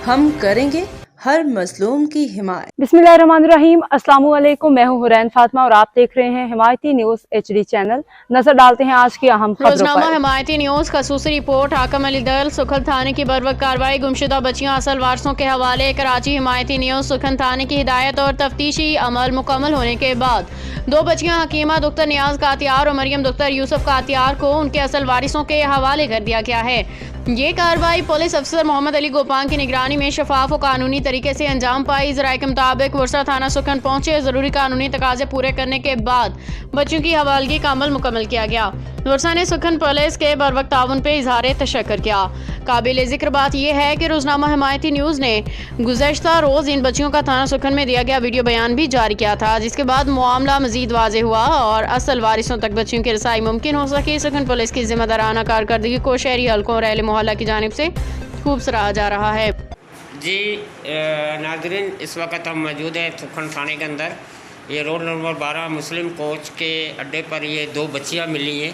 हम करेंगे हर मजलूम की हिमायत। बिस्मिल्लाहिर्रहमानिर्रहीम। अस्सलाम वालेकुम। मैं हूँ हुरैन फातिमा और आप देख रहे हैं हिमायती न्यूज HD चैनल। नजर डालते हैं आज की अहम खबरों रोजनामा पर। हिमायती न्यूज खसूसी रिपोर्ट हाकम अली दल सुखल थाने की बरवक्त कार्रवाई, गुमशुदा बच्चियां असल वारसों के हवाले। कराची हिमायती न्यूज सुखल थाने की हिदायत और तफ्तीशी अमल मुकम्मल होने के बाद 2 बच्चियां हकीमा दुख्तर नियाज कातियार और मरियम दुख्तर यूसुफ कातियार को उनके असल वारिसों के हवाले कर दिया गया है। ये कार्रवाई पुलिस अफसर मोहम्मद अली गोपान की निगरानी में शफाफ और कानूनी तरीके से अंजाम पाई। ज़राए के मुताबिक वर्सा थाना सुखन पहुंचे, ज़रूरी कानूनी तकाजे पूरे करने के बाद बच्चों की हवालगी का अमल मुकम्मल किया गया। वर्सा ने सुखन पुलिस के बरवक्त ताउन पे इजहार तशक्कुर किया। काबिल जिक्र बात यह है कि रोजनामा हिमायती न्यूज़ ने गुज़श्ता रोज़ इन बच्चियों का थाना सुखन में दिया गया वीडियो बयान भी जारी किया था, जिसके बाद मामला मजीद वाज़ेह हुआ और असल वारिसों तक बच्चियों की रसाई मुमकिन हो सके। सुखन पुलिस की जिम्मेदाराना कारकर्दगी को शहरी हल्कों और अहले मोहल्ला की जानिब से खूब सराहा जा रहा है। जी नाज़रीन, इस वक्त हम मौजूद हैं सुखन थाने के अंदर। ये रोड नंबर 12 मुस्लिम कोच के अड्डे पर ये 2 बच्चियाँ मिली हैं,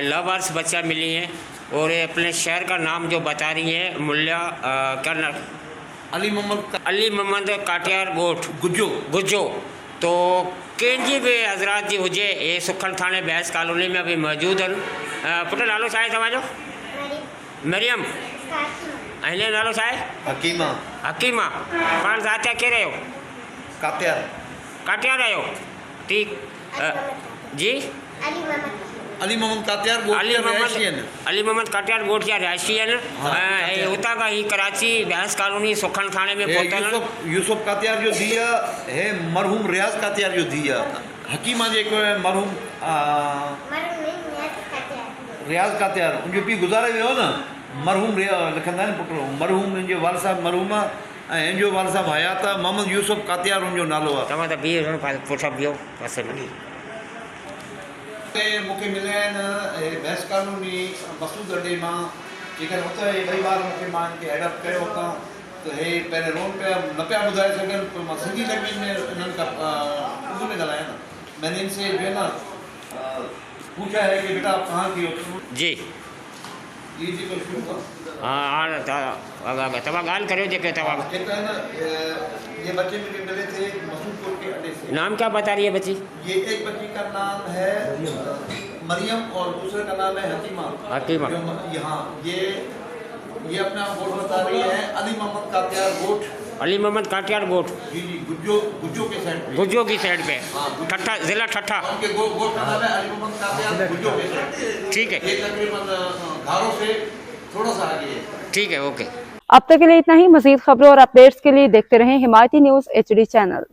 लावारिस बच्चियाँ मिली हैं और ये अपने शहर का नाम जो बता रही है मुल्ला क्या अली मोहम्मद काटियार गोठ गुज्जो। तो केंजी भी हजरात जी हुजे ये सुखन थाने बैस कॉलोनी में अभी मौजूद हैं। पुट नालो छा आहे तव्हांजो? मरियम। अने नालो छा आहे? हकीमा। पाण ज़ात के रहियो? काटियार रहियो। ठीक जी। अली मोहम्मद काटियार गोठ जा रिहायशी आहिनि। हुतां खां ही कराची बैस कॉलोनी सुखन थाने में पहुतल। यूसुफ कातियार जो धीउ है मरहूम रियाज़ कातियार जो धीउ हकीमा जेको है मरहूम रियाज़ कातियार उनजो पीउ गुज़ारे वियो न। मरहूम लिखंदा आहिनि पुट मरहूम इनजो वाल साहब मरहूम आहे ऐं इनजो वाल साहब हयात आहे। मोहम्मद यूसुफ कातियार उनजो नालो आहे। तव्हां त बीह पुठ बियो पासे में। मूंखे मिलिया आहिनि बैस कॉलोनी मसूद अड्डे मां। जेकर हुते ॿई ॿार मूंखे मां इनखे हेडअप कयो हुतां त हे पहिरें रोन पिया न पिया ॿुधाए सघनि, पर मां सिंधी लैंग्वेज में इन्हनि खां उर्दू में ॻाल्हायां न। मैंने इनसे जो है ना पूछा है कि बेटा आप कहाँ की हो? जी ये जी कुछ हाँ तव्हां ॻाल्हि करियो जेके तव्हां। कहता है ना ये बच्चे मुझे मिले थे मसूदपुर के अड्डे से। नाम क्या बता रही है बच्ची? ये एक बच्ची का नाम है मरियम और दूसरे का नाम है हकीमा। यहाँ ये अपना गोठ बता रही है अली मोहम्मद कातियार गोठ। जी गुज्जो की साइड पे ठट्ठा जिला ठट्ठा। उनके गोठ का नाम है अली मोहम्मद कातियार गुज्जो के साइड। ठीक है, ये तकरीबन घरों से थोड़ा सा आगे है। ठीक है, ओके। अब तक के लिए इतना ही। मजीद खबरों और अपडेट्स के लिए देखते रहें हिमायती न्यूज HD चैनल।